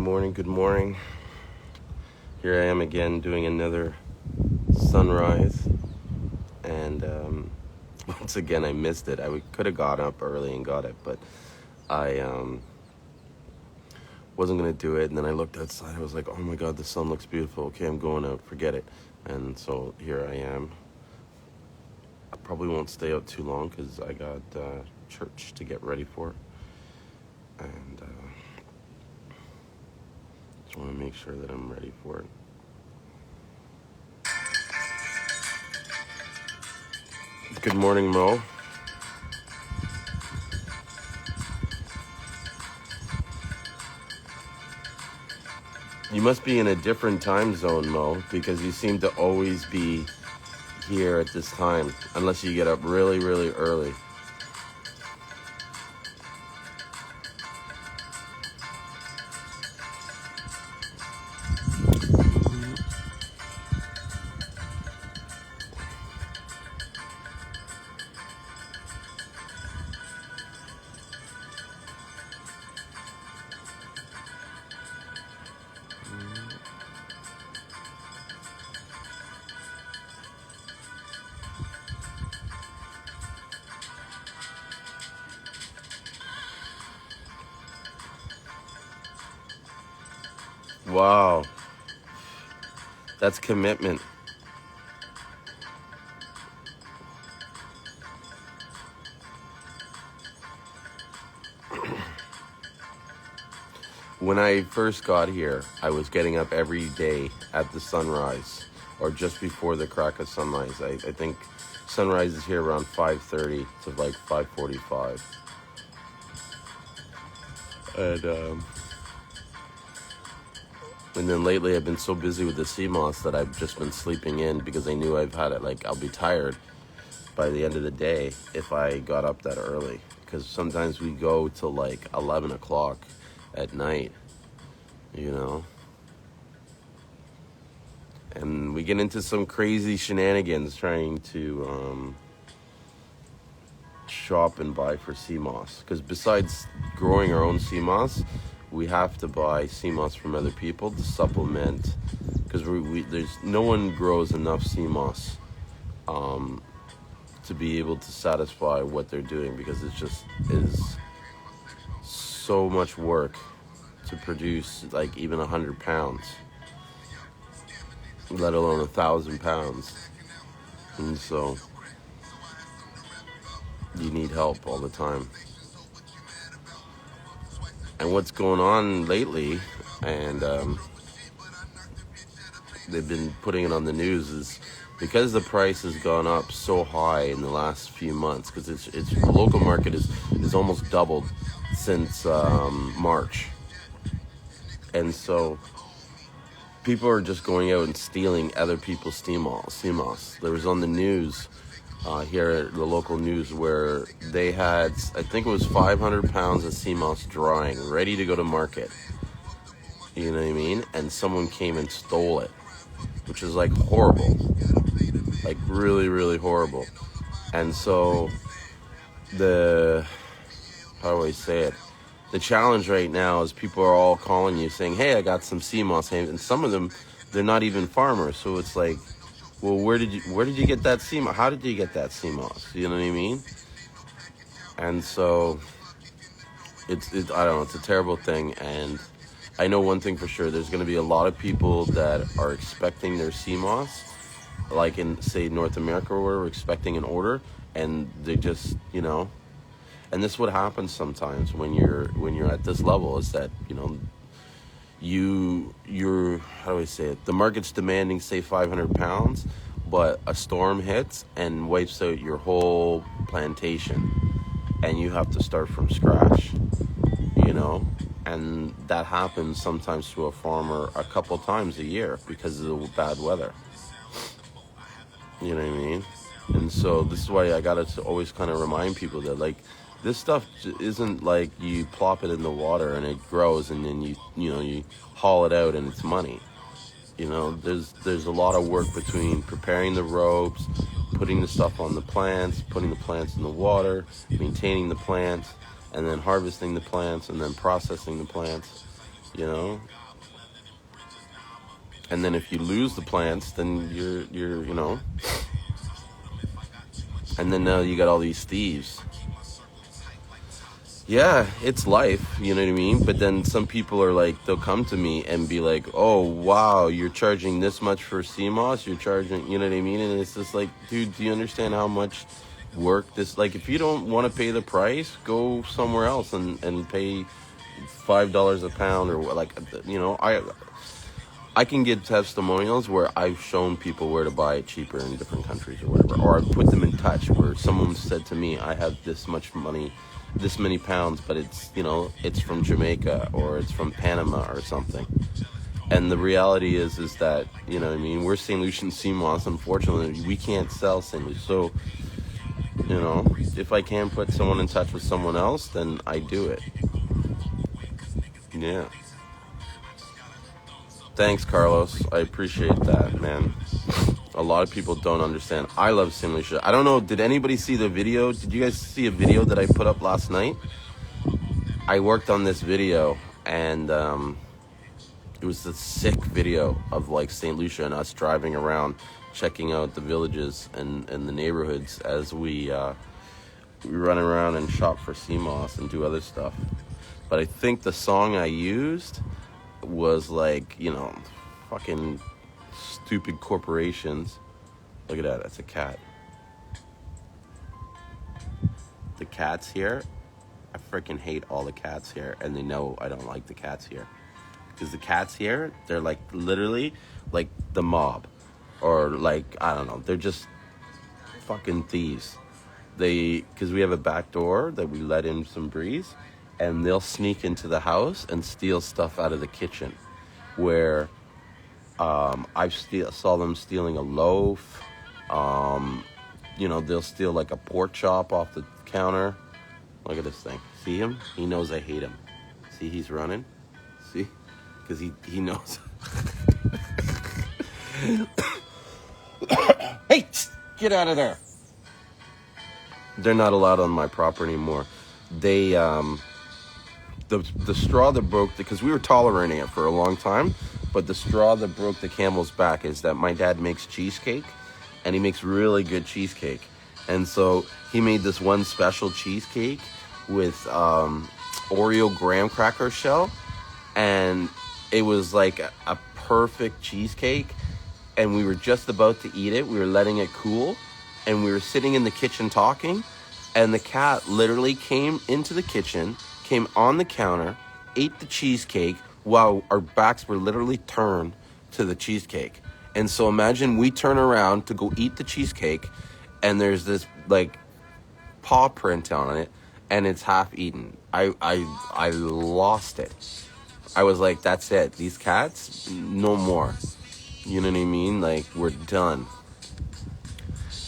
morning, good morning. Here I am again doing another sunrise. And once again, I missed it. I could have got up early and got it, but I wasn't going to do it. And then I looked outside. I was like, oh my God, the sun looks beautiful. Okay, I'm going out. Forget it. And so here I am. I probably won't stay out too long because I got church to get ready for. And just want to make sure that I'm ready for it. Good morning, Mo. You must be in a different time zone, Mo, because you seem to always be here at this time, unless you get up really, really early. Wow, that's commitment. When I first got here, I was getting up every day at the sunrise, or just before the crack of sunrise. I think sunrise is here around 5:30 to like 5:45. And then lately I've been so busy with the sea moss that I've just been sleeping in because I knew I've had it, like I'll be tired by the end of the day if I got up that early. Because sometimes we go till like 11 o'clock at night, you know. And we get into some crazy shenanigans trying to shop and buy for sea moss. Because besides growing our own sea moss, we have to buy sea moss from other people to supplement, because there's no one grows enough sea moss to be able to satisfy what they're doing, because it just is so much work to produce like even 100 pounds, let alone 1,000 pounds. And so you need help all the time. And what's going on lately, and they've been putting it on the news, is because the price has gone up so high in the last few months, because it's the local market is almost doubled since March. And so people are just going out and stealing other people's sea moss. There was on the news here at the local news where they had, I think it was 500 pounds of sea moss drying, ready to go to market. You know what I mean? And someone came and stole it, which is like horrible, like really, really horrible. And so how do I say it? The challenge right now is people are all calling you saying, hey, I got some sea moss. And some of them, they're not even farmers. So it's like, well, where did you get that sea moss? How did you get that sea moss? You know what I mean? And so it's I don't know, it's a terrible thing. And I know one thing for sure, there's going to be a lot of people that are expecting their sea moss, like in, say, North America, where we're expecting an order, and they just, you know, and this is what happens sometimes when you're at this level, is that, you know, you're how do I say it? The market's demanding, say, 500 pounds, but a storm hits and wipes out your whole plantation, and you have to start from scratch, you know? And that happens sometimes to a farmer a couple times a year because of the bad weather. You know what I mean? And so this is why I gotta always kind of remind people that, like, this stuff isn't like you plop it in the water and it grows and then you haul it out and it's money. You know, there's a lot of work between preparing the ropes, putting the stuff on the plants, putting the plants in the water, maintaining the plants, and then harvesting the plants and then processing the plants. you know. And then if you lose the plants, then you're you know. And then now you got all these thieves. Yeah, it's life, you know what I mean? But then some people are like, they'll come to me and be like, oh, wow, you're charging this much for sea moss? You're charging, you know what I mean? And it's just like, dude, do you understand how much work this, like, if you don't want to pay the price, go somewhere else and pay $5 a pound or like, you know, I can get testimonials where I've shown people where to buy it cheaper in different countries or whatever. Or I've put them in touch where someone said to me, I have this much money, this many pounds, but it's, you know, it's from Jamaica or it's from Panama or something. And the reality is that, you know what I mean, we're St. Lucian sea moss. Unfortunately, we can't sell St. Lucian. So, you know, if I can put someone in touch with someone else, then I do it. Yeah. Thanks, Carlos. I appreciate that, man. A lot of people don't understand. I love St. Lucia. I don't know, did anybody see the video? Did you guys see a video that I put up last night? I worked on this video, and it was a sick video of like St. Lucia and us driving around, checking out the villages and the neighborhoods as we run around and shop for sea moss and do other stuff. But I think the song I used was like, you know, fucking stupid corporations. Look at that, that's a cat. The cats here, I freaking hate all the cats here, and they know I don't like the cats here. Because the cats here, they're like literally like the mob. Or like, I don't know, they're just fucking thieves. Because we have a back door that we let in some breeze, and they'll sneak into the house and steal stuff out of the kitchen. Where I saw them stealing a loaf. You know, they'll steal like a pork chop off the counter. Look at this thing. See him? He knows I hate him. See, he's running. See? Because he knows. Hey, get out of there. They're not allowed on my property anymore. They, the straw that broke, because we were tolerating it for a long time, but the straw that broke the camel's back is that my dad makes cheesecake, and he makes really good cheesecake. And so he made this one special cheesecake with Oreo graham cracker shell, and it was like a perfect cheesecake, and we were just about to eat it. We were letting it cool, and we were sitting in the kitchen talking, and the cat literally came into the kitchen, came on the counter, ate the cheesecake while our backs were literally turned to the cheesecake. And so imagine we turn around to go eat the cheesecake, and there's this like paw print on it, and it's half eaten. I lost it. I was like, that's it. These cats, no more. You know what I mean? Like, we're done.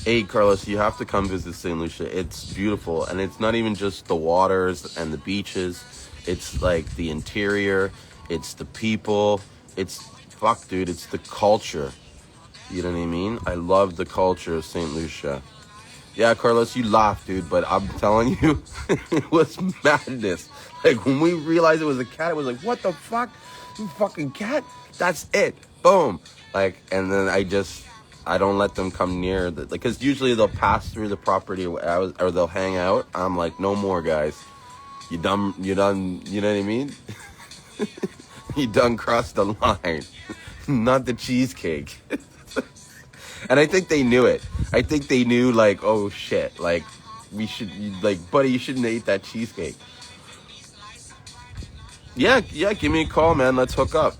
Hey, Carlos, you have to come visit St. Lucia. It's beautiful. And it's not even just the waters and the beaches. It's like the interior. It's the people. It's, fuck, dude, it's the culture. You know what I mean? I love the culture of St. Lucia. Yeah, Carlos, you laugh, dude, but I'm telling you, it was madness. Like, when we realized it was a cat, it was like, what the fuck? You fucking cat? That's it. Boom. Like, and then I don't let them come near the, like, because usually they'll pass through the property or they'll hang out. I'm like, no more, guys. You done, you know what I mean? You done crossed the line. Not the cheesecake. And I think they knew it. I think they knew, like, oh shit, like, we should, like, buddy, you shouldn't have ate that cheesecake. Yeah, give me a call, man. Let's hook up.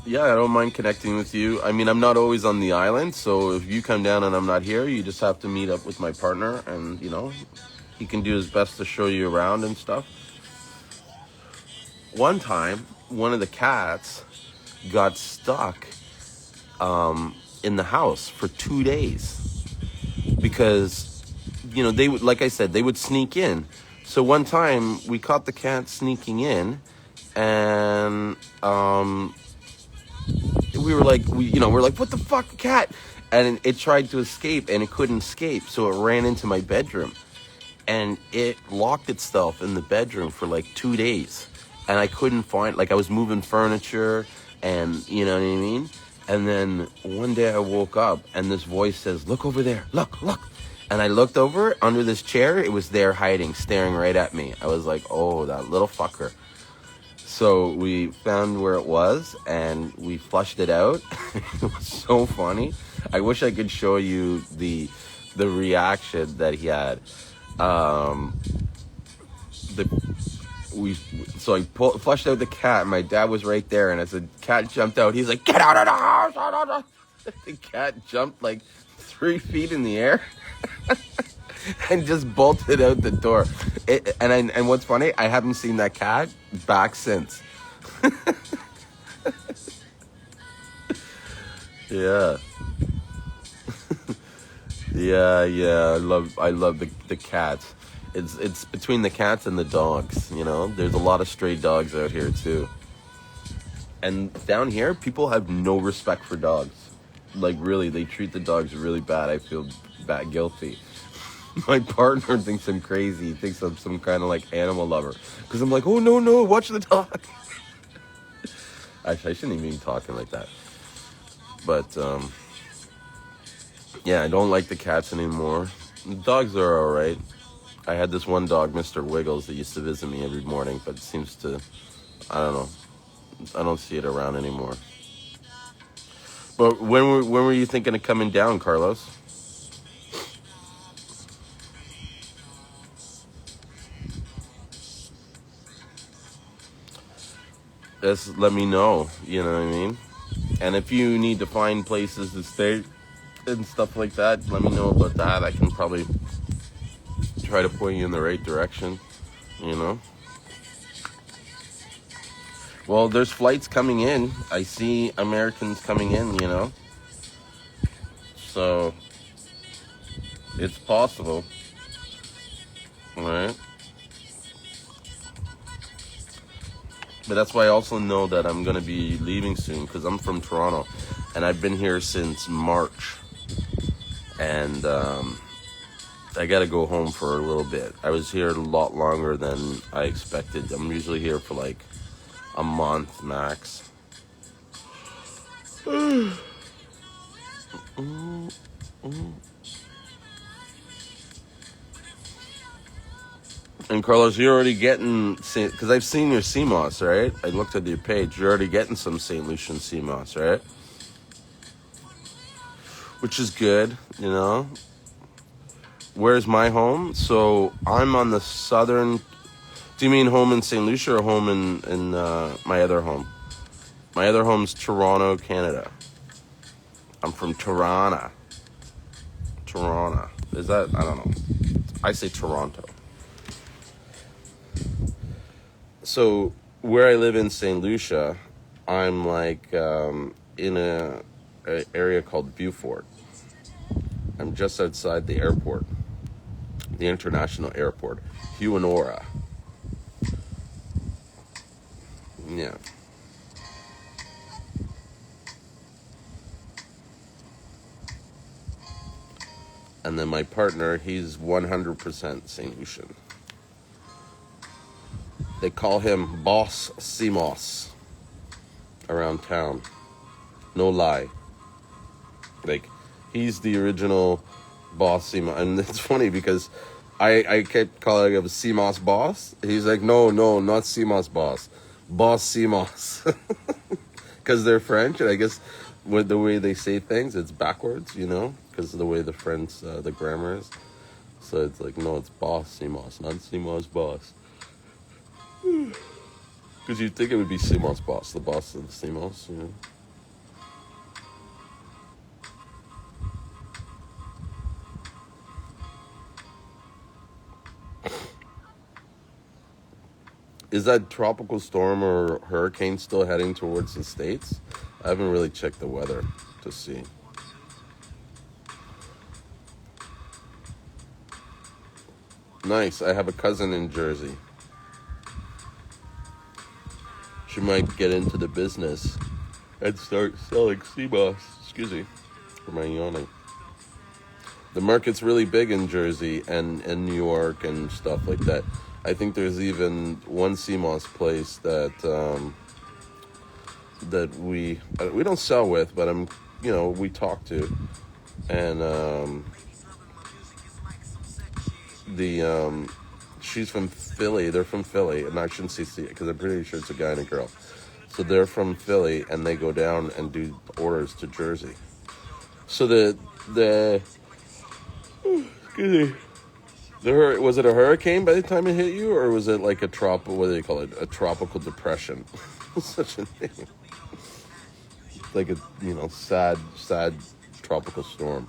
Yeah, I don't mind connecting with you. I mean, I'm not always on the island, so if you come down and I'm not here, you just have to meet up with my partner, and, you know, he can do his best to show you around and stuff. One time, one of the cats got stuck in the house for 2 days because, you know, they would, like I said, they would sneak in. So one time we caught the cat sneaking in, and we were like, we're like, what the fuck, cat? And it tried to escape, and it couldn't escape, so it ran into my bedroom, and it locked itself in the bedroom for like 2 days. and I couldn't find, like, I was moving furniture, and you know what I mean? And then one day I woke up and this voice says, look over there, look. And I looked over under this chair. It was there hiding, staring right at me. I was like, oh, that little fucker. So we found where it was and we flushed it out. It was so funny. I wish I could show you the reaction that he had. So I flushed out the cat, and my dad was right there, and as the cat jumped out, he's like, get out of the house! The cat jumped like 3 feet in the air and just bolted out the door. And what's funny, I haven't seen that cat back since. Yeah. Yeah. I love the cats. It's between the cats and the dogs, you know? There's a lot of stray dogs out here too. And down here, people have no respect for dogs. Like, really, they treat the dogs really bad. I feel guilty. My partner thinks I'm crazy. He thinks I'm some kind of, like, animal lover. Because I'm like, oh, no, watch the dog. Actually, I shouldn't even be talking like that. But, yeah, I don't like the cats anymore. The dogs are all right. I had this one dog, Mr. Wiggles, that used to visit me every morning, but it seems to, I don't know. I don't see it around anymore. But when were you thinking of coming down, Carlos? Just let me know, you know what I mean? And if you need to find places to stay and stuff like that, let me know about that. I can probably try to point you in the right direction, you know? Well, there's flights coming in. I see Americans coming in, you know? So, it's possible, right? But that's why I also know that I'm going to be leaving soon, because I'm from Toronto, and I've been here since March. And I got to go home for a little bit. I was here a lot longer than I expected. I'm usually here for like a month max. And Carlos, you're already getting, because I've seen your sea moss, right? I looked at your page. You're already getting some St. Lucian sea moss, right? Which is good, you know? Where's my home? So I'm on the southern. Do you mean home in St. Lucia or home in my other home? My other home's Toronto, Canada. I'm from Toronto. Toronto. Is that? I don't know. I say Toronto. So where I live in St. Lucia, I'm like in a area called Beaufort. I'm just outside the airport, the international airport, Huonora. Yeah. And then my partner, he's 100% St. Lucian. They call him Boss Simos around town. No lie. Like, he's the original Boss Simos. And it's funny because I kept calling him Simos Boss. He's like, no, not Simos Boss. Boss Simos. Because they're French, and I guess with the way they say things, it's backwards, you know? Because of the way the French, the grammar is. So it's like, no, it's Boss Simos, not Simos Boss. Because you'd think it would be Simos Boss, the boss of the Simos, you know? Is that tropical storm or hurricane still heading towards the States? I haven't really checked the weather to see. Nice. I have a cousin in Jersey. She might get into the business and start selling sea moss. Excuse me for my yawning. The market's really big in Jersey and in New York and stuff like that. I think there's even one CMOS place that we don't sell with, but we talk to, and the she's from Philly. They're from Philly, and I shouldn't say it because I'm pretty sure it's a guy and a girl. So they're from Philly, and they go down and do orders to Jersey. So the excuse me. Was it a hurricane by the time it hit you, or was it like what do they call it? A tropical depression. Such a name. Like a, sad tropical storm.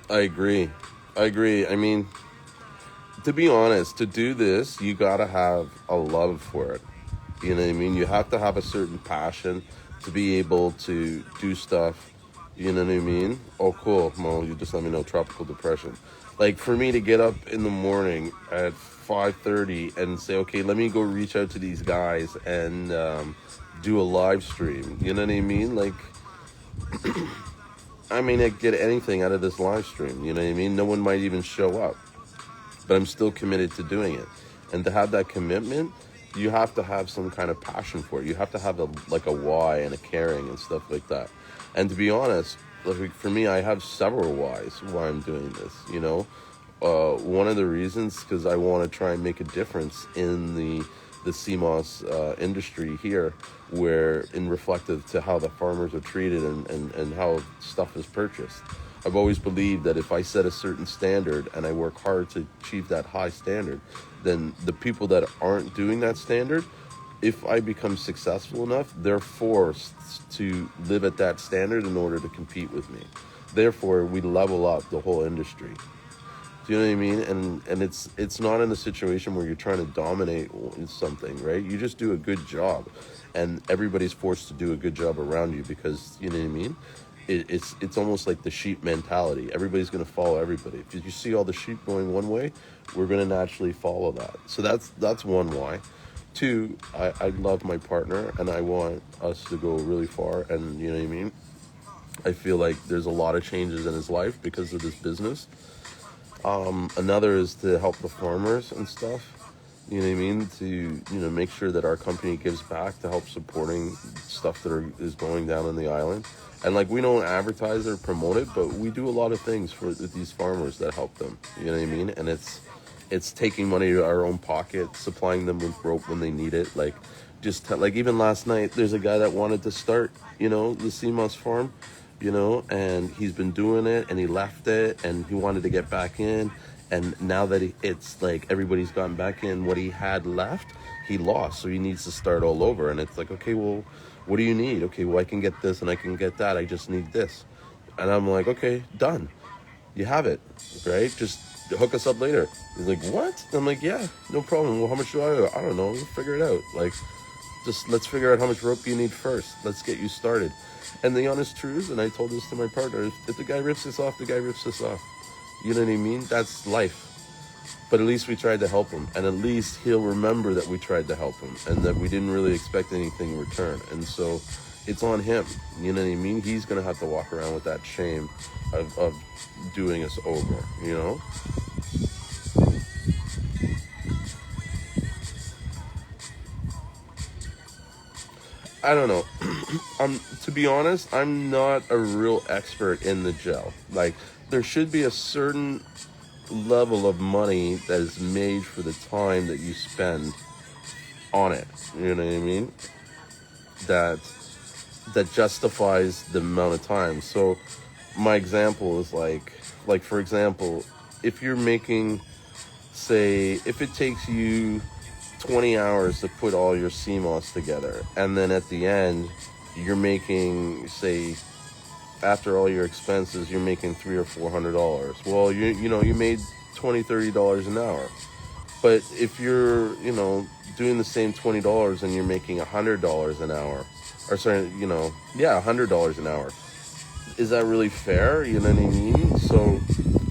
I agree. I mean, to be honest, to do this, you gotta have a love for it. You know what I mean? You have to have a certain passion to be able to do stuff. You know what I mean? Oh, cool. Well, you just let me know. Tropical depression. Like, for me to get up in the morning at 5:30 and say, okay, let me go reach out to these guys and do a live stream. You know what I mean? Like, I may not get anything out of this live stream. You know what I mean? No one might even show up. But I'm still committed to doing it. And to have that commitment, you have to have some kind of passion for it. You have to have a why and a caring and stuff like that. And to be honest, like, for me, I have several whys why I'm doing this, One of the reasons, because I want to try and make a difference in the CMOS industry here, where in reflective to how the farmers are treated and how stuff is purchased. I've always believed that if I set a certain standard and I work hard to achieve that high standard, then the people that aren't doing that standard, if I become successful enough, they're forced to live at that standard in order to compete with me. Therefore, we level up the whole industry. Do you know what I mean? And it's not in a situation where you're trying to dominate something, right? You just do a good job, and everybody's forced to do a good job around you because, you know what I mean? It's almost like the sheep mentality. Everybody's going to follow everybody. If you see all the sheep going one way, we're going to naturally follow that. So that's one why. Two, I love my partner, and I want us to go really far, and you know what I mean? I feel like there's a lot of changes in his life because of this business. Another is to help the farmers and stuff. You know what I mean? To, make sure that our company gives back to help supporting stuff that is going down in the island. And like, we don't advertise or promote it, but we do a lot of things for these farmers that help them. You know what I mean? And it's taking money to our own pocket, supplying them with rope when they need it. Like, like even last night, there's a guy that wanted to start, the CMOS farm, and he's been doing it, and he left it, and he wanted to get back in. And now that it's like everybody's gotten back in, what he had left, he lost. So he needs to start all over. And it's like, okay, well, what do you need? Okay, well, I can get this and I can get that. I just need this. And I'm like, okay, done. You have it, right? Just hook us up later. He's like, what? I'm like, yeah, no problem. Well, how much do I owe? I don't know. We'll figure it out. Like, just let's figure out how much rope you need first. Let's get you started. And the honest truth, and I told this to my partner, if the guy rips this off, the guy rips this off. You know what I mean? That's life. But at least we tried to help him. And at least he'll remember that we tried to help him and that we didn't really expect anything in return. And so it's on him. You know what I mean? He's going to have to walk around with that shame of doing us over, I don't know. To be honest, I'm not a real expert in the gel. Like, there should be a certain level of money that is made for the time that you spend on it. You know what I mean? That justifies the amount of time. So my example is like for example, if you're making, say, if it takes you 20 hours to put all your CMOS together, and then at the end you're making, say, after all your expenses, you're making $300 or $400. Well, you made $20-$30 an hour. But if you're, doing the same $20 and you're making $100 an hour, or sorry, $100 an hour, is that really fair? You know what I mean? So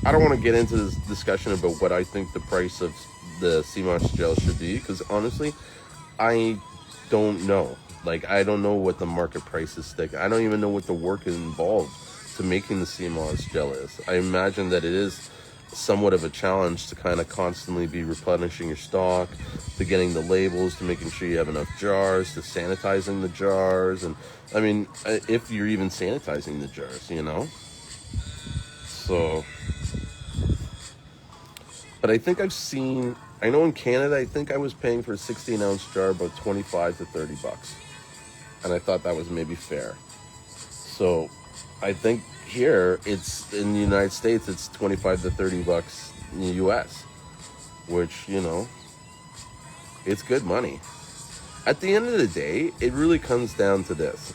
I don't want to get into this discussion about what I think the price of the sea moss gel should be, because honestly, I don't know. Like, I don't know what the market price is. Like, I don't even know what the work involved to making the sea moss gel is. I imagine that it is somewhat of a challenge to kind of constantly be replenishing your stock, to getting the labels, to making sure you have enough jars, to sanitizing the jars, and I mean, if you're even sanitizing the jars, you know. So, but I think I know in Canada, I think I was paying for a 16-ounce jar about 25 to 30 bucks. And I thought that was maybe fair. So I think here, it's in the United States, it's 25 to 30 bucks in the US, which, you know, it's good money. At the end of the day, it really comes down to this.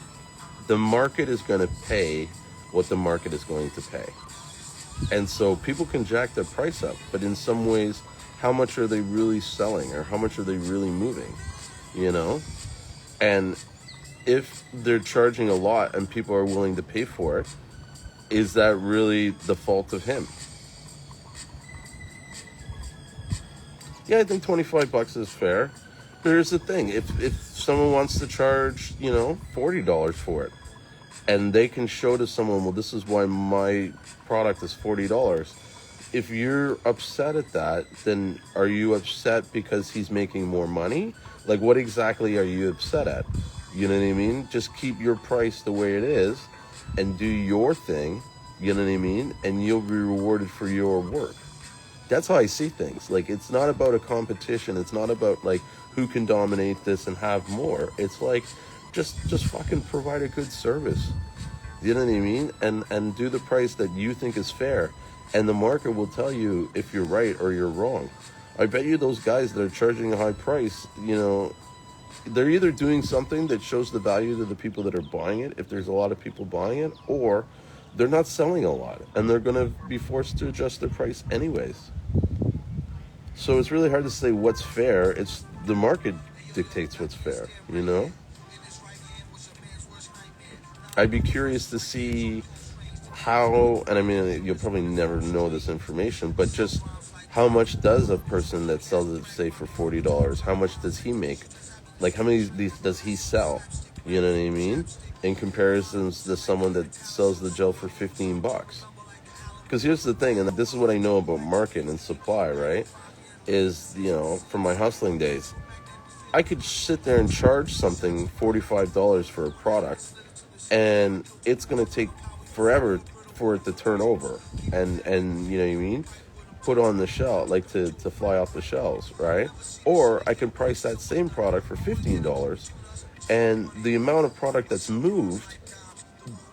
The market is going to pay what the market is going to pay. And so people can jack their price up, but in some ways, how much are they really selling, or how much are they really moving, you know? And if they're charging a lot and people are willing to pay for it, is that really the fault of him? Yeah, I think 25 bucks is fair. But here's the thing. If someone wants to charge, you know, $40 for it, and they can show to someone, well, this is why my product is $40. If you're upset at that, then are you upset because he's making more money? Like, what exactly are you upset at? You know what I mean? Just keep your price the way it is and do your thing, you know what I mean? And you'll be rewarded for your work. That's how I see things. Like, it's not about a competition. It's not about, like, who can dominate this and have more. It's like, just fucking provide a good service. You know what I mean? And do the price that you think is fair. And the market will tell you if you're right or you're wrong. I bet you those guys that are charging a high price, you know, they're either doing something that shows the value to the people that are buying it, if there's a lot of people buying it, or they're not selling a lot, and they're going to be forced to adjust their price anyways. So it's really hard to say what's fair. It's the market dictates what's fair, you know? I'd be curious to see how, and I mean, you'll probably never know this information, but just how much does a person that sells it, say, for $40, how much does he make? Like, how many of these does he sell? You know what I mean? In comparison to someone that sells the gel for 15 bucks. Because here's the thing, and this is what I know about market and supply, right? Is, you know, from my hustling days, I could sit there and charge something $45 for a product, and it's going to take forever for it to turn over and you know what I mean, put on the shelf, like to fly off the shelves, right? Or I can price that same product for $15, and the amount of product that's moved,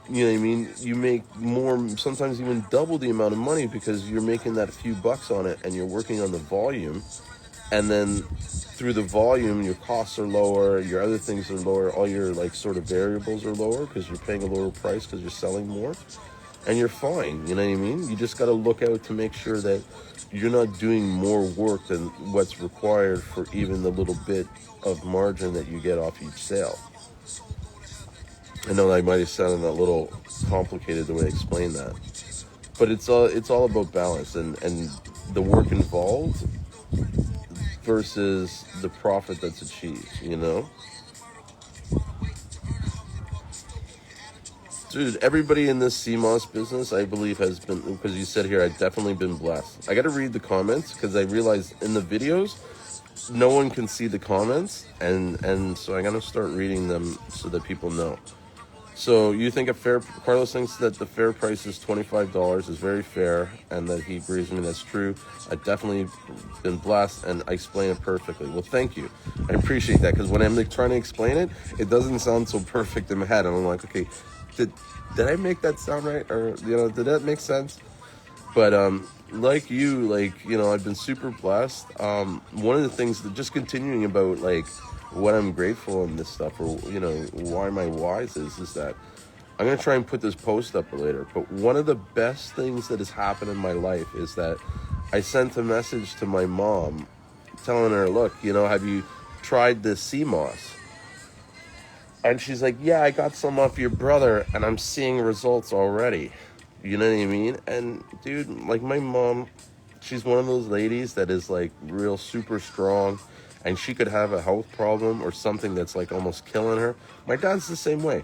you know what I mean, you make more, sometimes even double the amount of money, because you're making that few bucks on it and you're working on the volume, and then through the volume your costs are lower, your other things are lower, all your like sort of variables are lower because you're paying a lower price because you're selling more, and you're fine. You know what I mean? You just got to look out to make sure that you're not doing more work than what's required for even the little bit of margin that you get off each sale. I know I might have sounded a little complicated the way I explained that, but it's all about balance and the work involved versus the profit that's achieved, you know? Dude, everybody in this CMOS business, I believe, has been, because you said here, I've definitely been blessed. I got to read the comments, because I realized in the videos, no one can see the comments, and so I got to start reading them so that people know. So you think Carlos thinks that the fair price is $25 is very fair, and that he agrees with me. That's true. I've definitely been blessed, and I explain it perfectly. Well, thank you. I appreciate that, because when I'm like, trying to explain it, it doesn't sound so perfect in my head. And I'm like, okay, did I make that sound right? Or, you know, did that make sense? But like you, like, you know, I've been super blessed. One of the things that just continuing about like what I'm grateful in this stuff, or, you know, why my whys is that I'm going to try and put this post up later. But one of the best things that has happened in my life is that I sent a message to my mom telling her, look, you know, have you tried this sea moss? And she's like, yeah, I got some off your brother, and I'm seeing results already. You know what I mean? And dude, like my mom, she's one of those ladies that is like real super strong, and she could have a health problem or something that's like almost killing her. My dad's the same way,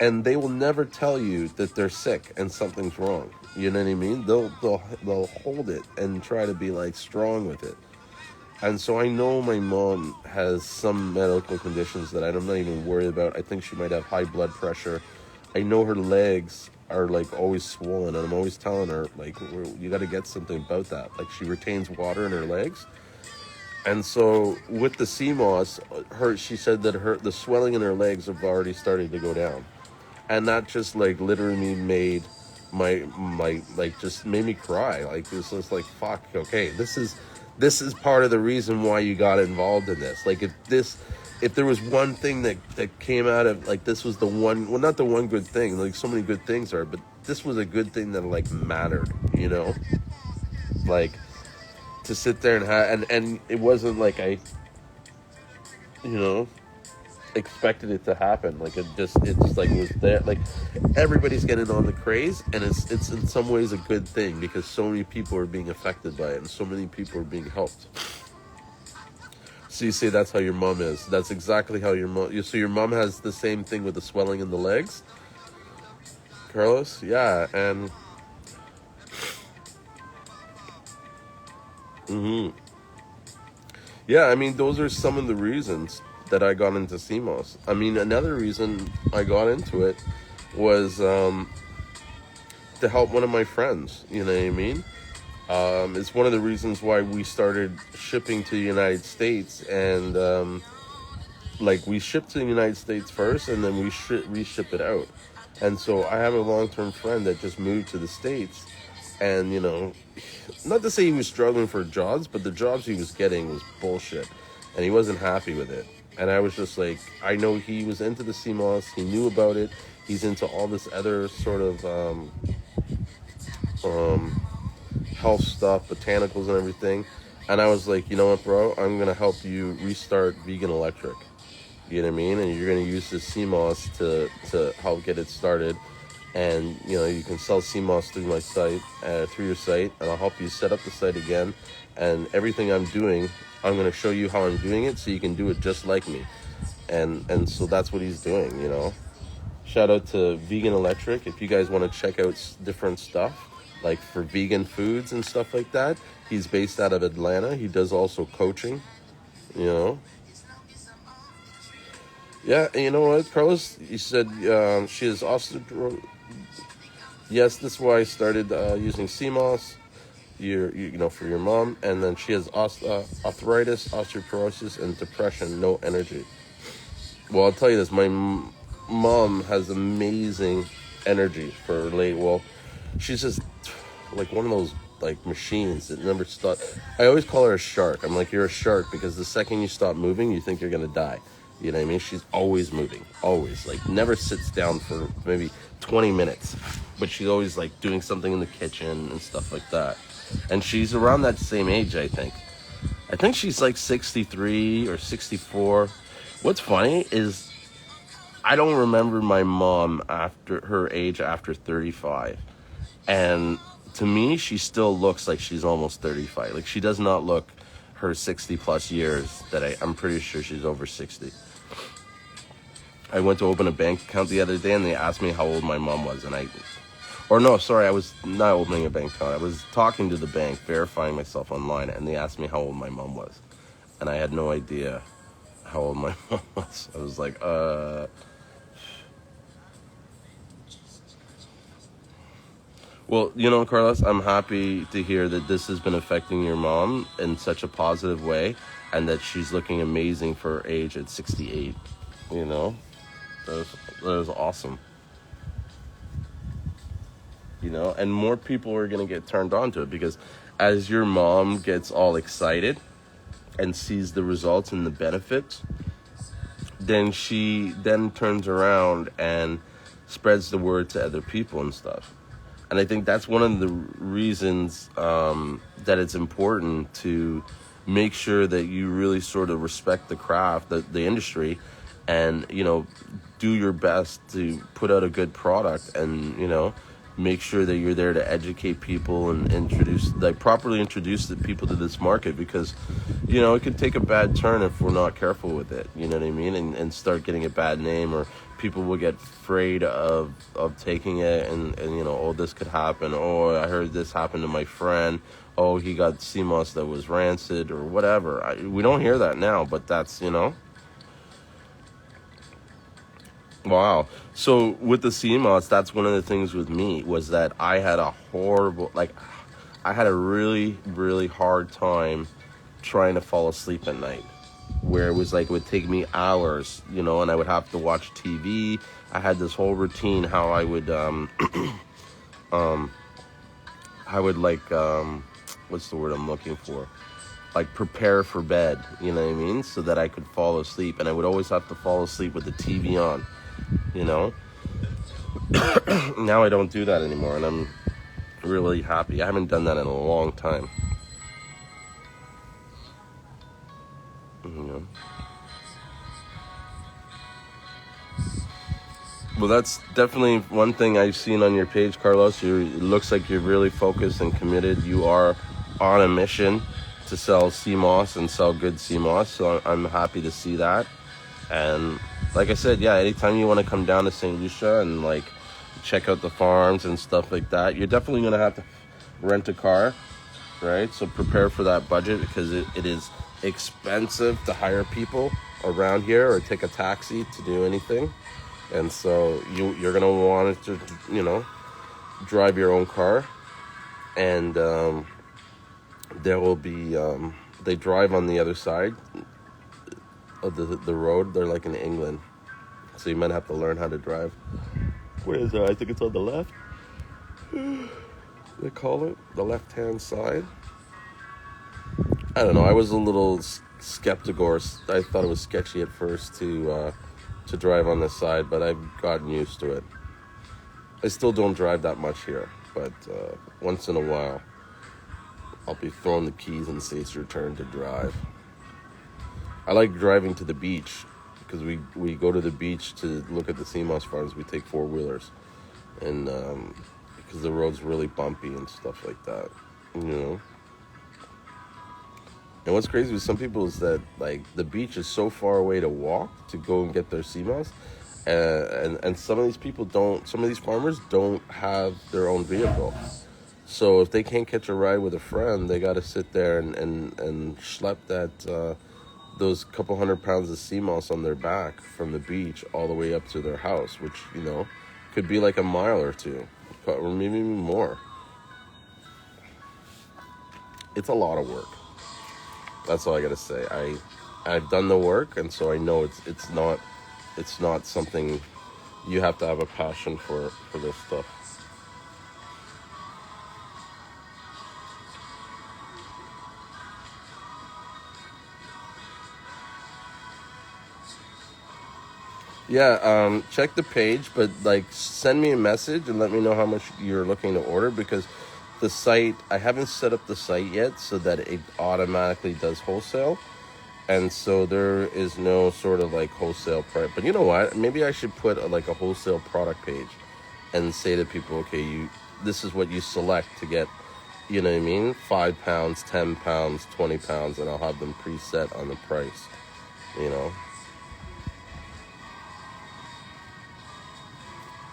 and they will never tell you that they're sick and something's wrong. You know what I mean? They'll hold it and try to be like strong with it. And so I know my mom has some medical conditions that I'm not even worried about. I think she might have high blood pressure. I know her legs are like always swollen, and I'm always telling her like, you got to get something about that. Like she retains water in her legs, and so with the sea moss, she said that the swelling in her legs have already started to go down, and that just like literally made my like just made me cry. Like this was like fuck. Okay, this is part of the reason why you got involved in this. Like if there was one thing that came out of like this was the one, well, not the one good thing, like so many good things are, but this was a good thing that like mattered, you know, like to sit there and and it wasn't like I, you know, expected it to happen. Like it's like it was there. Like everybody's getting on the craze, and it's in some ways a good thing because so many people are being affected by it and so many people are being helped. So you say that's how your mom is. That's exactly how your mom. So your mom has the same thing with the swelling in the legs, Carlos. Yeah, and yeah, I mean those are some of the reasons that I got into CMOS. I mean another reason I got into it was to help one of my friends. You know what I mean? It's one of the reasons why we started shipping to the United States, and like we ship to the United States first, and then we reship it out. And so I have a long-term friend that just moved to the States, and you know, not to say he was struggling for jobs, but the jobs he was getting was bullshit, and he wasn't happy with it. And I was just like, I know he was into the CMOS, he knew about it, he's into all this other sort of health stuff, botanicals and everything. And I was like, you know what, bro, I'm gonna help you restart Vegan Electric. You know what I mean? And you're gonna use this CMOS to help get it started. And you know, you can sell CMOS through my site, through your site, and I'll help you set up the site again. And everything I'm doing, I'm gonna show you how I'm doing it, so you can do it just like me. And so that's what he's doing. You know, shout out to Vegan Electric. If you guys want to check out different stuff, like for vegan foods and stuff like that, he's based out of Atlanta. He does also coaching, you know. Yeah, and you know what, Carlos? You said she has osteoporosis. Yes, that's why I started using CMOS, you know, for your mom. And then she has arthritis, osteoporosis, and depression, no energy. Well, I'll tell you this. My mom has amazing energy for late. Well, she's just like one of those like machines that never stop. I always call her a shark. I'm like, you're a shark because the second you stop moving, you think you're gonna die. You know what I mean? She's always moving, always. Like never sits down for maybe 20 minutes, but she's always like doing something in the kitchen and stuff like that. And she's around that same age, I think. I think she's like 63 or 64. What's funny is I don't remember my mom after her age after 35. And to me, she still looks like she's almost 35. Like she does not look her 60 plus years that I'm pretty sure she's over 60. I went to open a bank account the other day and they asked me how old my mom was, and I was not opening a bank account. I was talking to the bank, verifying myself online, and they asked me how old my mom was. And I had no idea how old my mom was. I was like, Well, you know, Carlos, I'm happy to hear that this has been affecting your mom in such a positive way and that she's looking amazing for her age at 68. You know, that was awesome. You know, and more people are going to get turned on to it because as your mom gets all excited and sees the results and the benefits, then she then turns around and spreads the word to other people and stuff. And I think that's one of the reasons that it's important to make sure that you really sort of respect the craft, the industry, and, you know, do your best to put out a good product and, you know, make sure that you're there to educate people and properly introduce the people to this market, because it could take a bad turn if we're not careful with it, you know what I mean, and start getting a bad name, or people will get afraid of taking it, and oh, this could happen, oh, I heard this happened to my friend, oh, he got sea moss that was rancid or whatever. We don't hear that now, but that's wow. So with the sea moss, that's one of the things with me, was that I had a really, really hard time trying to fall asleep at night, where it was like, it would take me hours, and I would have to watch TV. I had this whole routine how I would, what's the word I'm looking for? Like, prepare for bed, you know what I mean? So that I could fall asleep. And I would always have to fall asleep with the TV on, Now I don't do that anymore, and I'm really happy. I haven't done that in a long time. Well, that's definitely one thing I've seen on your page, Carlos. It looks like you're really focused and committed. You are on a mission to sell sea moss and sell good sea moss, so I'm happy to see that. And like I said, yeah, anytime you want to come down to St. Lucia and like check out the farms and stuff like that, you're definitely going to have to rent a car, right? So prepare for that budget, because it is expensive to hire people around here or take a taxi to do anything. And so you're going to want to, drive your own car. And there will be, they drive on the other side of the road. They're like in England. So you might have to learn how to drive. Where is it? I think it's on the left. They call it the left-hand side. I don't know. I was a little skeptical, or I thought it was sketchy at first to drive on this side, but I've gotten used to it. I still don't drive that much here, but once in a while, I'll be throwing the keys and say it's your turn to drive. I like driving to the beach, because we go to the beach to look at the sea moss farms. We take 4-wheelers, and because the road's really bumpy and stuff like that, And what's crazy with some people is that, like, the beach is so far away to walk to go and get their sea moss, and some of these farmers don't have their own vehicle. So if they can't catch a ride with a friend, they got to sit there and schlep those couple 100 pounds of sea moss on their back from the beach all the way up to their house, which, could be like a mile or two, or maybe even more. It's a lot of work. That's all I gotta say. I've done the work, and so I know it's not something you have to have a passion for this stuff. Yeah, check the page, but like send me a message and let me know how much you're looking to order, because the site, I haven't set up the site yet so that it automatically does wholesale. And so there is no sort of like wholesale price. But you know what? Maybe I should put a wholesale product page and say to people, okay, this is what you select to get, you know what I mean? 5 pounds, 10 pounds, 20 pounds, and I'll have them preset on the price,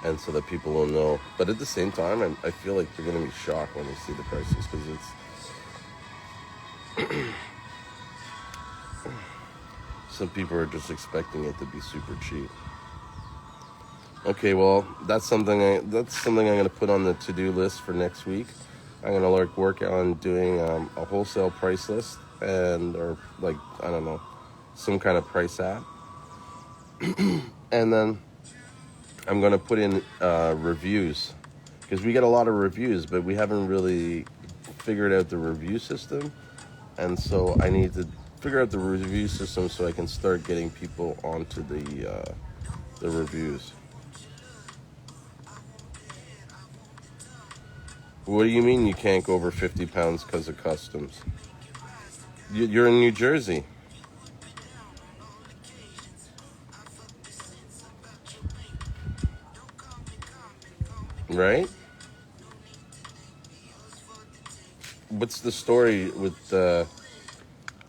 And so that people will know. But at the same time, I feel like they're going to be shocked when they see the prices, because it's... Some people are just expecting it to be super cheap. Okay, well, that's something I'm going to put on the to-do list for next week. I'm going to work on doing a wholesale price list, or some kind of price app. And then I'm going to put in reviews, because we get a lot of reviews, but we haven't really figured out the review system. And so I need to figure out the review system so I can start getting people onto the reviews. What do you mean you can't go over 50 pounds because of customs? You're in New Jersey. Right? What's the story with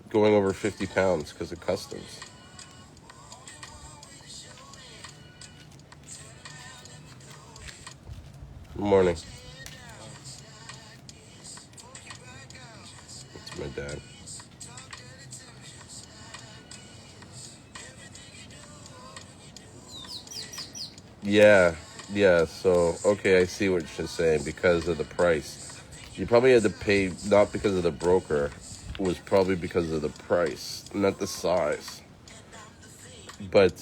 going over 50 pounds because of customs? Good morning. It's my dad. Yeah, yeah. So, okay, I see what you're saying because of the price. You probably had to pay not because of the broker, it was probably because of the price, not the size. But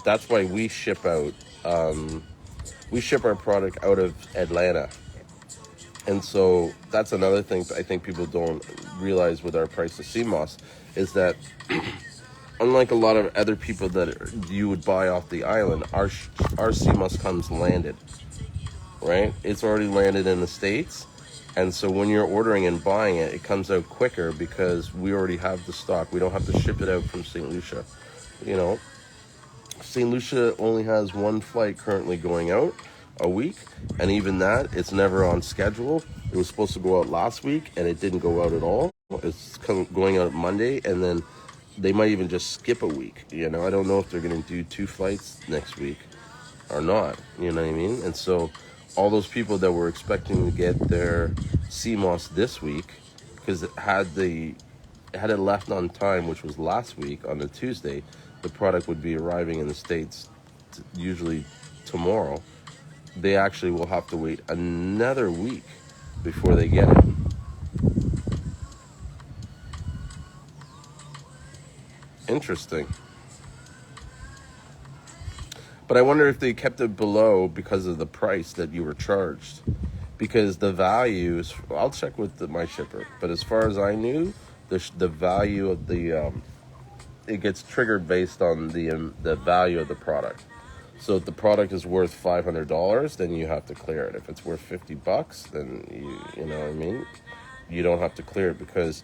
that's why we ship out. We ship our product out of Atlanta, and so that's another thing I think people don't realize with our price of CMOS is that unlike a lot of other people that you would buy off the island, our CMOS comes landed, right? It's already landed in the States. And so when you're ordering and buying it, it comes out quicker because we already have the stock. We don't have to ship it out from St. Lucia. You know, St. Lucia only has one flight currently going out a week. And even that, it's never on schedule. It was supposed to go out last week and it didn't go out at all. It's going out Monday, and then they might even just skip a week. You know, I don't know if they're going to do 2 flights next week or not. You know what I mean? And so all those people that were expecting to get their CMOS this week, because had it left on time, which was last week on the Tuesday, the product would be arriving in the States usually tomorrow. They actually will have to wait another week before they get it. Interesting. But I wonder if they kept it below because of the price that you were charged. Because the values, I'll check with my shipper. But as far as I knew, the value of it gets triggered based on the value of the product. So if the product is worth $500, then you have to clear it. If it's worth $50, then you know what I mean. You don't have to clear it because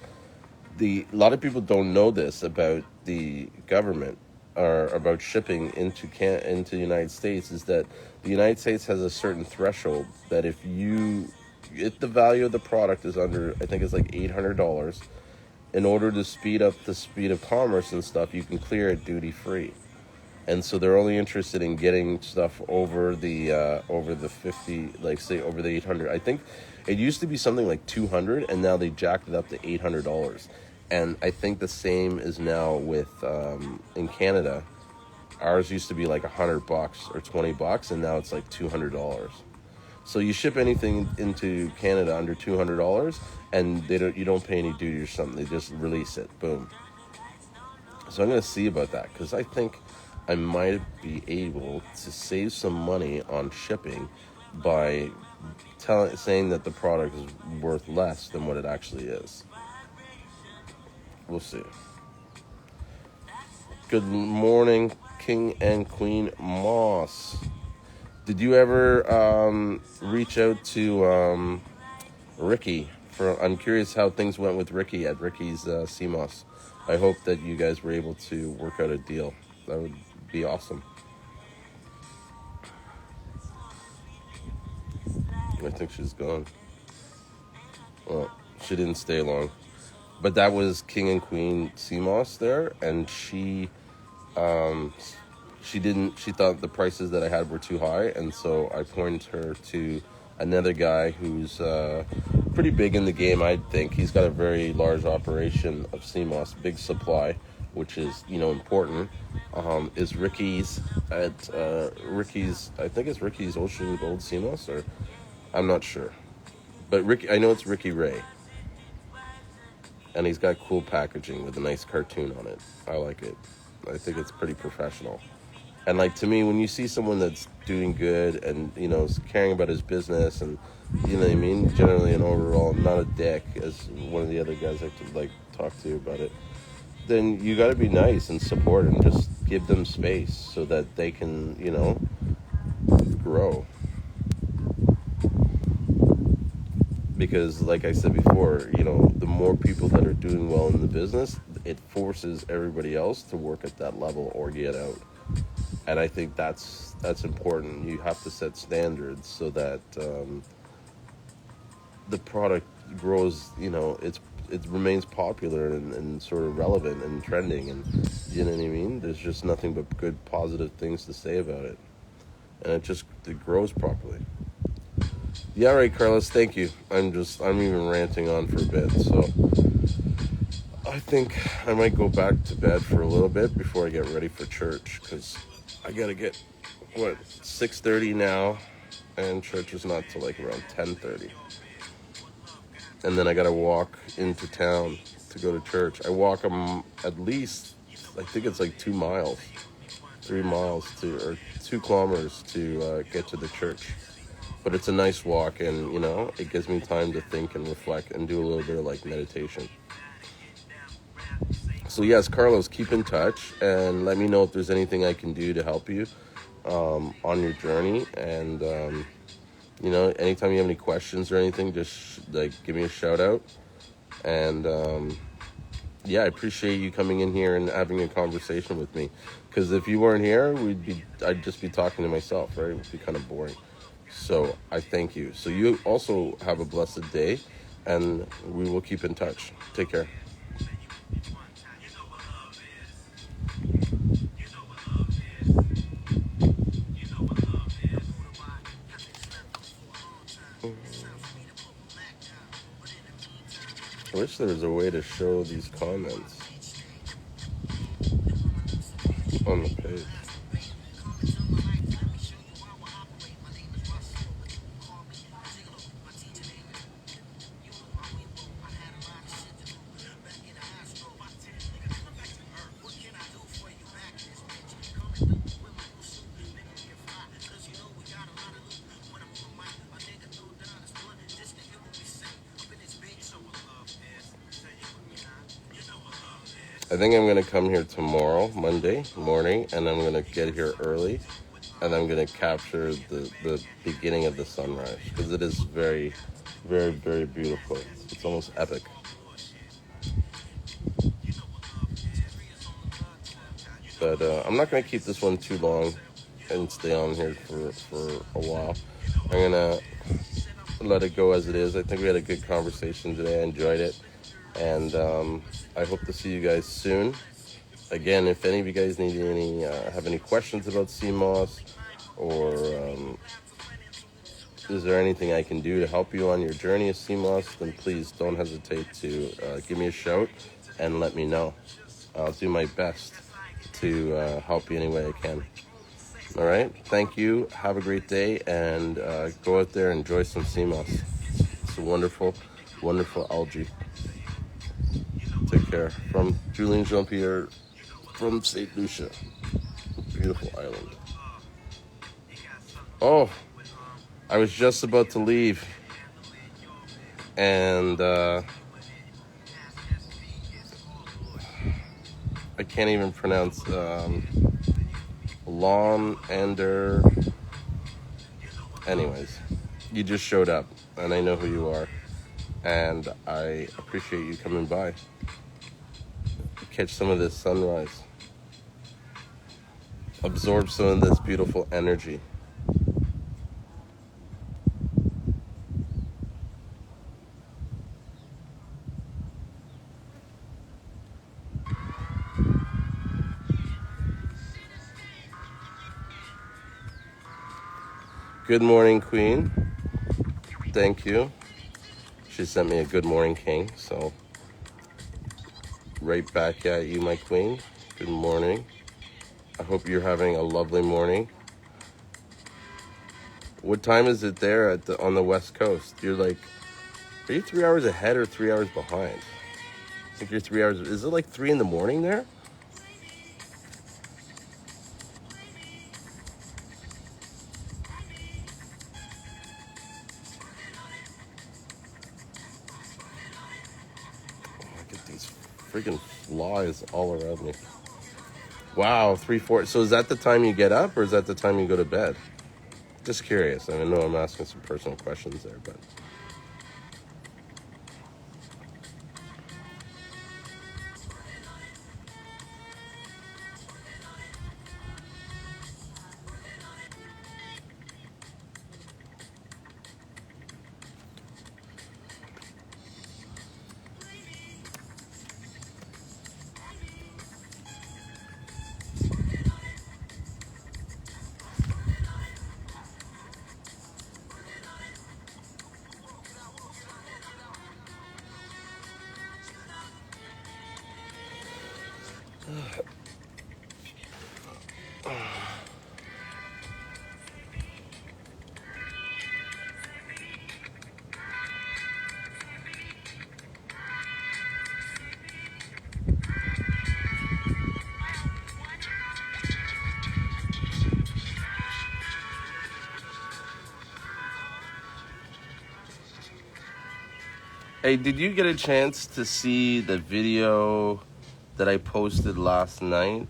a lot of people don't know this about the government or about shipping into the United States is that the United States has a certain threshold that if the value of the product is under, I think it's like $800, in order to speed up the speed of commerce and stuff, you can clear it duty free. And so they're only interested in getting stuff over the 50, like say over the 800. I think it used to be something like 200, and now they jacked it up to $800. And I think the same is now with in Canada. Ours used to be like $100 or $20, and now it's like $200. So you ship anything into Canada under $200, and you don't pay any duty or something. They just release it, boom. So I'm gonna see about that because I think I might be able to save some money on shipping by saying that the product is worth less than what it actually is. We'll see. Good morning, King and Queen Moss. Did you ever reach out to Ricky? I'm curious how things went with Ricky at Ricky's CMOS. I hope that you guys were able to work out a deal. That would be awesome. I think she's gone. Well, she didn't stay long. But that was King and Queen CMOS there, and she thought the prices that I had were too high, and so I pointed her to another guy who's pretty big in the game. I think he's got a very large operation of CMOS, big supply, which is important. Is Ricky's at Ricky's? I think it's Ricky's Ocean Gold CMOS, or I'm not sure, but I know it's Ricky Ray. And he's got cool packaging with a nice cartoon on it. I like it. I think it's pretty professional. And like to me, when you see someone that's doing good and is caring about his business and you know what I mean, generally and overall, not a dick as one of the other guys I could talk to about it, then you got to be nice and support and just give them space so that they can grow. Because like I said before, the more people that are doing well in the business, it forces everybody else to work at that level or get out. And I think that's important. You have to set standards so that the product grows, it remains popular and sort of relevant and trending, and you know what I mean. There's just nothing but good, positive things to say about it, and it grows properly. Yeah, right, Carlos. Thank you. I'm even ranting on for a bit, so I think I might go back to bed for a little bit before I get ready for church, because I gotta get 6:30 now, and church is not till like around 10:30. And then I gotta walk into town to go to church. I walk at least, I think it's like 2 miles, 3 miles or 2 kilometers to get to the church. But it's a nice walk, and it gives me time to think and reflect and do a little bit of like meditation. So yes, Carlos, keep in touch and let me know if there's anything I can do to help you on your journey. And anytime you have any questions or anything, just like give me a shout out. And yeah, I appreciate you coming in here and having a conversation with me. Because if you weren't here, I'd just be talking to myself, right? It would be kind of boring. So I thank you. So you also have a blessed day, and we will keep in touch. Take care. I wish there was a way to show these comments on the page. I think I'm going to come here tomorrow, Monday morning, and I'm going to get here early, and I'm going to capture the beginning of the sunrise, because it is very, very, very beautiful. It's almost epic. But I'm not going to keep this one too long and stay on here for a while. I'm going to let it go as it is. I think we had a good conversation today. I enjoyed it. And I hope to see you guys soon. Again, if any of you guys need have any questions about CMOS, or is there anything I can do to help you on your journey of CMOS, then please don't hesitate to give me a shout and let me know. I'll do my best to help you any way I can. All right. Thank you. Have a great day, and go out there and enjoy some CMOS. It's a wonderful, wonderful algae. Take care. From Julien Jean-Pierre from St. Lucia. Beautiful island. Oh, I was just about to leave, and I can't even pronounce Lon Ender. Anyways, you just showed up, and I know who you are, and I appreciate you coming by. Catch some of this sunrise. Absorb some of this beautiful energy. Good morning, Queen. Thank you. She sent me a good morning king, so right back at you, my queen. Good morning. I hope you're having a lovely morning. What time is it there on the West Coast? Are you 3 hours ahead or 3 hours behind? I think you're 3 hours. Is it like 3 in the morning there? Get these freaking flies all around me. Wow, 3, 4. So is that the time you get up, or is that the time you go to bed? Just curious. I know I'm asking some personal questions there, but Hey, did you get a chance to see the video that I posted last night?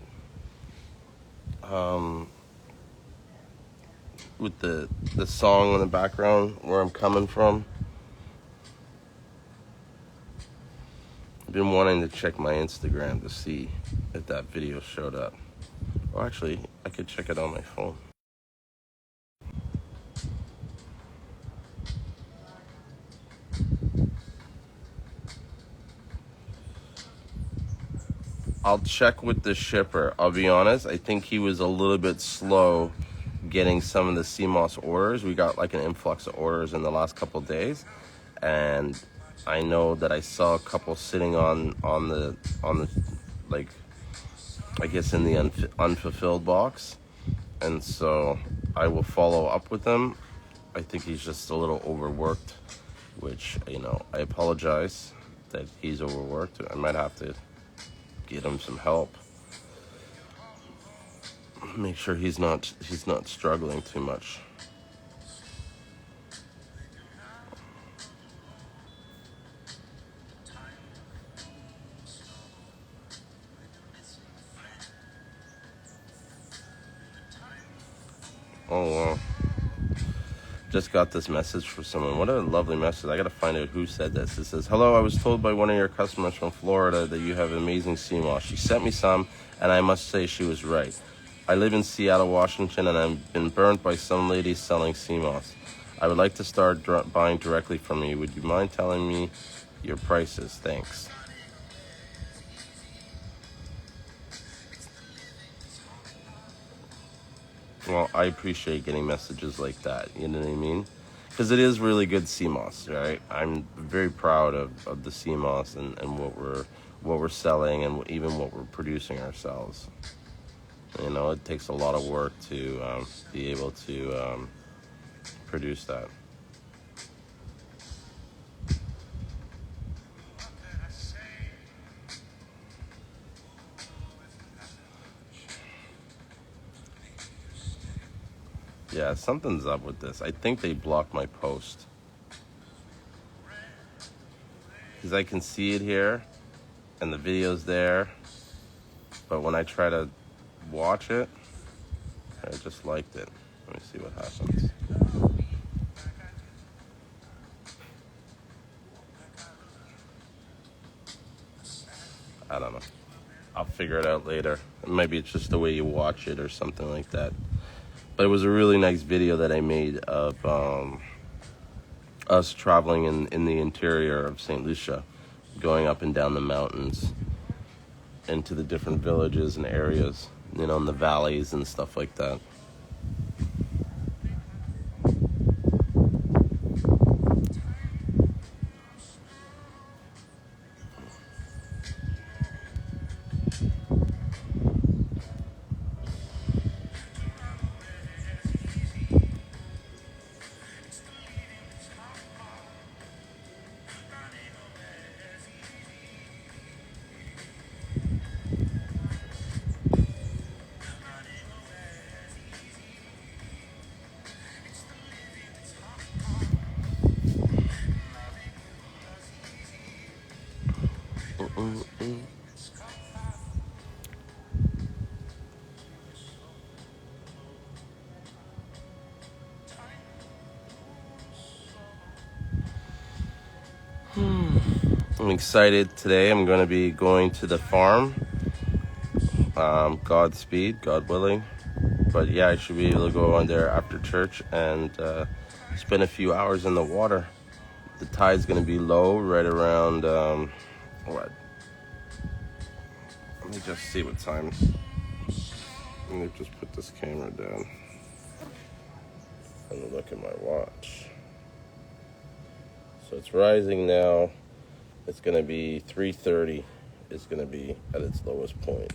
With the song in the background, Where I'm Coming From. I've been wanting to check my Instagram to see if that video showed up. Well, actually, I could check it on my phone. I'll check with the shipper. I'll be honest, I think he was a little bit slow getting some of the CMOS orders. We got like an influx of orders in the last couple of days, and I know that I saw a couple sitting on the like, I guess in the unfulfilled box, and so I will follow up with him. I think he's just a little overworked, which, you know, I apologize that he's overworked. I might have to get him some help. Make sure he's not struggling too much. Oh wow. Just got this message from someone. What a lovely message. I gotta find out who said this. It says, "Hello, I was told by one of your customers from Florida that you have amazing sea moss. She sent me some, and I must say she was right. I live in Seattle, Washington, and I've been burnt by some ladies selling sea moss. I would like to start buying directly from you. Would you mind telling me your prices? Thanks." Well, I appreciate getting messages like that, you know what I mean? Because it is really good sea moss, right? I'm very proud of the sea moss and what we're selling and even what we're producing ourselves. You know, it takes a lot of work to be able to produce that. Yeah, something's up with this. I think they blocked my post. Because I can see it here, and the video's there. But when I try to watch it, I just liked it. Let me see what happens. I don't know. I'll figure it out later. Maybe it's just the way you watch it or something like that. But it was a really nice video that I made of us traveling in the interior of St. Lucia, going up and down the mountains into the different villages and areas, you know, in the valleys and stuff like that. I'm excited today. I'm going to be going to the farm. Godspeed, God willing. But yeah, I should be able to go on there after church and spend a few hours in the water. The tide's going to be low, right around, what? Let me just see what time. Let me just put this camera down and look at my watch. So it's rising now. It's going to be 3:30. It's going to be at its lowest point.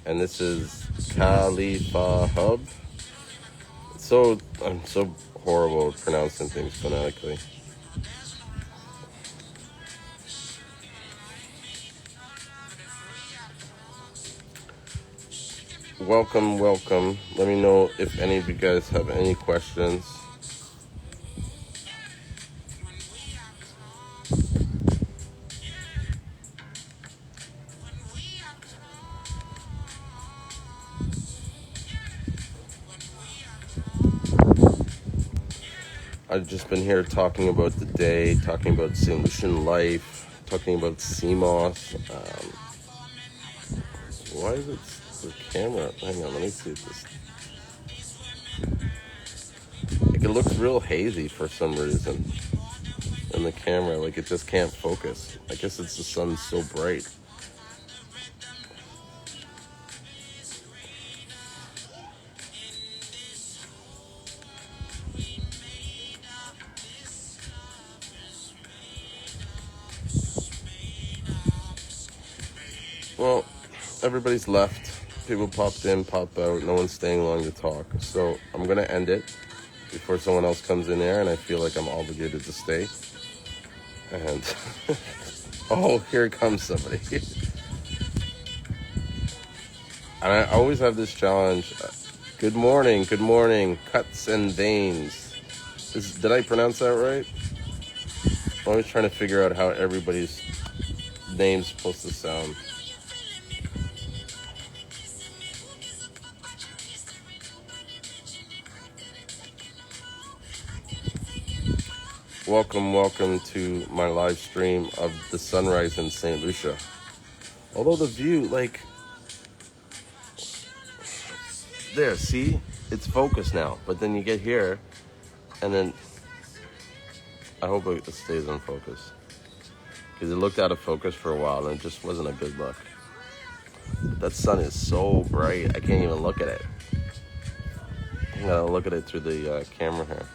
And this is Khalifa Hub. I'm so horrible at pronouncing things phonetically. welcome. Let me know if any of you guys have any questions. I've just been here talking about the day, talking about St. Lucian life, talking about CMOS. Why is it the camera? Hang on, let me see this. Like, it looks real hazy for some reason in the camera. Like, it just can't focus. I guess it's the sun's so bright. Well, everybody's left. People popped in, popped out. No one's staying long to talk. So I'm going to end it before someone else comes in there and I feel like I'm obligated to stay. And, oh, here comes somebody. And I always have this challenge. Good morning. Cuts and veins. Did I pronounce that right? I'm always trying to figure out how everybody's name's supposed to sound. Welcome to my live stream of the sunrise in St. Lucia. Although the view, like, there, see? It's focused now. But then you get here, and then I hope it stays on focus. Because it looked out of focus for a while, and it just wasn't a good look. But that sun is so bright, I can't even look at it. I gotta look at it through the camera here.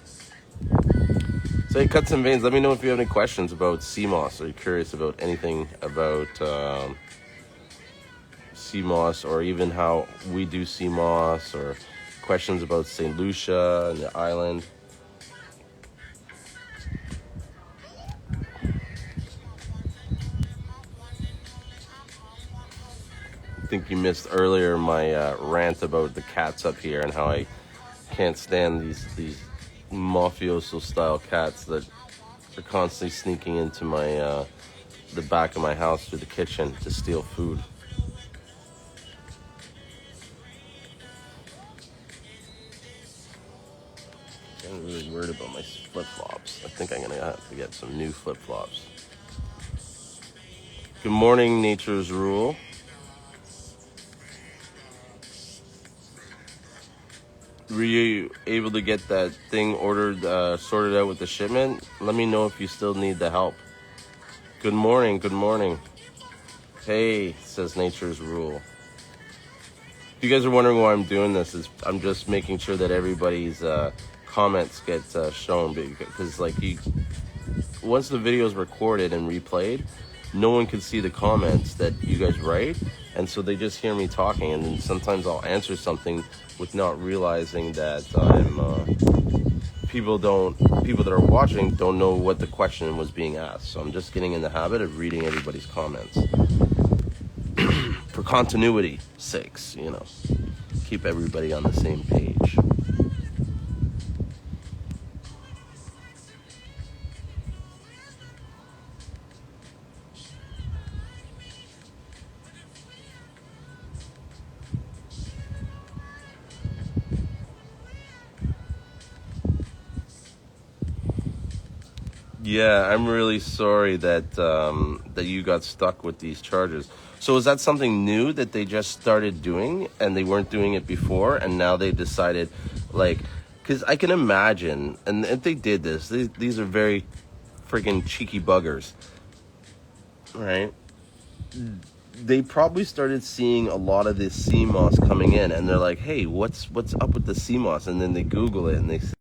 So, hey, Cuts and Veins, let me know if you have any questions about CMOS. Are you curious about anything about CMOS, or even how we do CMOS, or questions about St. Lucia and the island? I think you missed earlier my rant about the cats up here and how I can't stand these mafioso style cats that are constantly sneaking into my the back of my house through the kitchen to steal food. I'm really worried about my flip-flops. I think I'm gonna have to get some new flip-flops. Good morning, Nature's Rule. Were you able to get that thing ordered, sorted out with the shipment? Let me know if you still need the help. Good morning. Hey, says Nature's Rule. If you guys are wondering why I'm doing this, is I'm just making sure that everybody's comments get shown, because like once the video is recorded and replayed, no one can see the comments that you guys write, and so they just hear me talking, and then sometimes I'll answer something with not realizing that people that are watching don't know what the question was being asked. So I'm just getting in the habit of reading everybody's comments for continuity sakes, keep everybody on the same page. Yeah, I'm really sorry that that you got stuck with these charges. So is that something new that they just started doing and they weren't doing it before, and now they decided, like, because I can imagine, and if they did this, these are very freaking cheeky buggers, right? They probably started seeing a lot of this CMOS coming in, and they're like, hey, what's up with the CMOS? And then they Google it, and they say,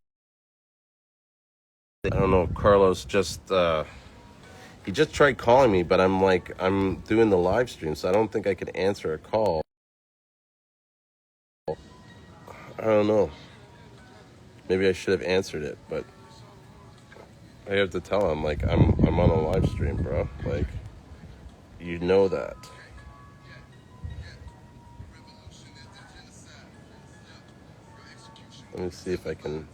I don't know, Carlos just he just tried calling me, but I'm doing the live stream, so I don't think I could answer a call. I don't know. Maybe I should have answered it, but I have to tell him, like, I'm on a live stream, bro. Like, you know that. Let me see if I can.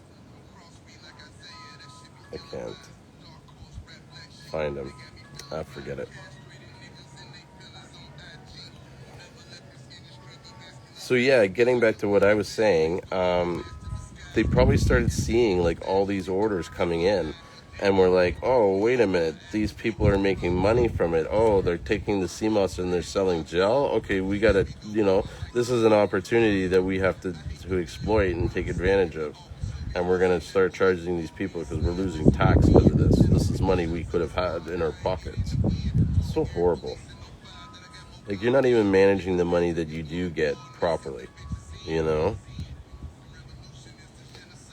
I can't find him. Ah, forget it. So yeah, getting back to what I was saying, they probably started seeing like all these orders coming in, and we're like, oh, wait a minute, these people are making money from it. Oh, they're taking the sea moss and they're selling gel. Okay, we gotta, this is an opportunity that we have to exploit and take advantage of. And we're gonna start charging these people because we're losing tax because of this. This is money we could have had in our pockets. It's so horrible. Like, you're not even managing the money that you do get properly, you know?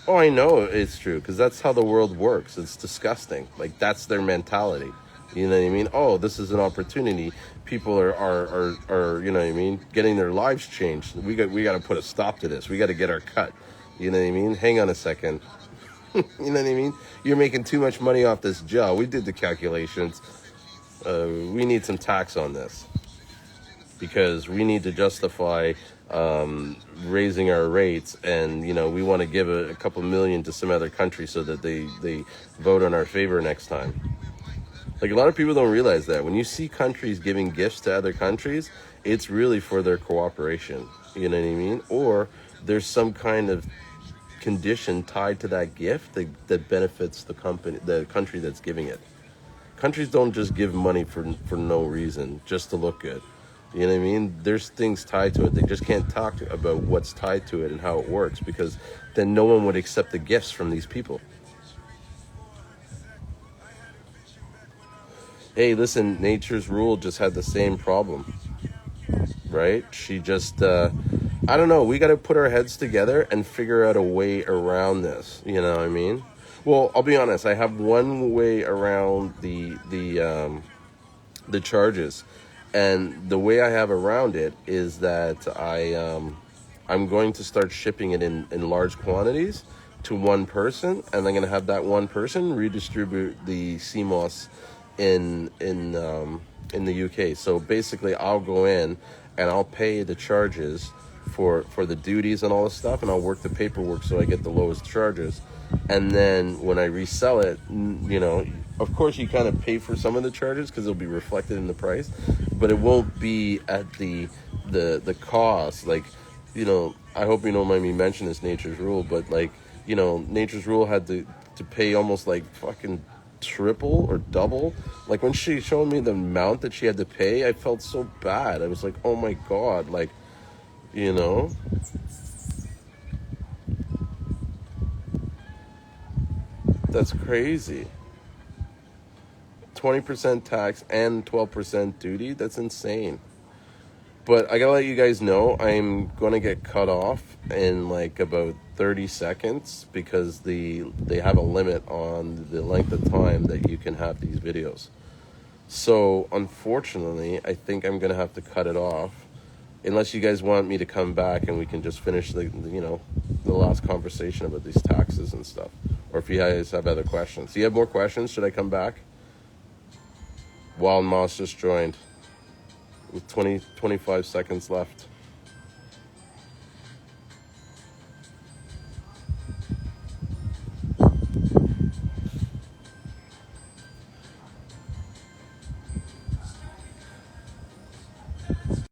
Oh, I know it's true, because that's how the world works. It's disgusting. Like, that's their mentality. You know what I mean? Oh, this is an opportunity. People are you know what I mean, getting their lives changed. We got to put a stop to this. We got to get our cut. You know what I mean? Hang on a second. You know what I mean? You're making too much money off this gel. We did the calculations. We need some tax on this, because we need to justify raising our rates, and we want to give a couple million to some other country so that they vote in our favor next time. Like, a lot of people don't realize that when you see countries giving gifts to other countries, it's really for their cooperation. You know what I mean? Or there's some kind of condition tied to that gift that benefits the country that's giving it. Countries don't just give money for no reason, just to look good. You know what I mean? There's things tied to it. They just can't talk about what's tied to it and how it works, because then no one would accept the gifts from these people. Hey, listen, Nature's Rule just had the same problem, right? She just, I don't know, we got to put our heads together and figure out a way around this, you know what I mean? Well, I'll be honest, I have one way around the charges. And the way I have around it is that I'm going to start shipping it in large quantities to one person, and I'm going to have that one person redistribute the sea moss in the UK. So basically, I'll go in and I'll pay the charges for the duties and all this stuff, and I'll work the paperwork so I get the lowest charges. And then when I resell it, of course you kind of pay for some of the charges because it'll be reflected in the price, but it won't be at the cost. Like, I hope you don't mind me mentioning this Nature's Rule, but like, Nature's Rule had to pay almost like fucking triple or double. Like, when she showed me the amount that she had to pay, I felt so bad. I was like, oh my God, like, that's crazy. 20% tax and 12% duty. That's insane. But I gotta let you guys know, I'm gonna get cut off in like about 30 seconds because they have a limit on the length of time that you can have these videos. So unfortunately, I think I'm gonna have to cut it off, unless you guys want me to come back and we can just finish the last conversation about these taxes and stuff. Or if you guys have other questions. Do you have more questions? Should I come back? Wild Moss just joined with 25 seconds left.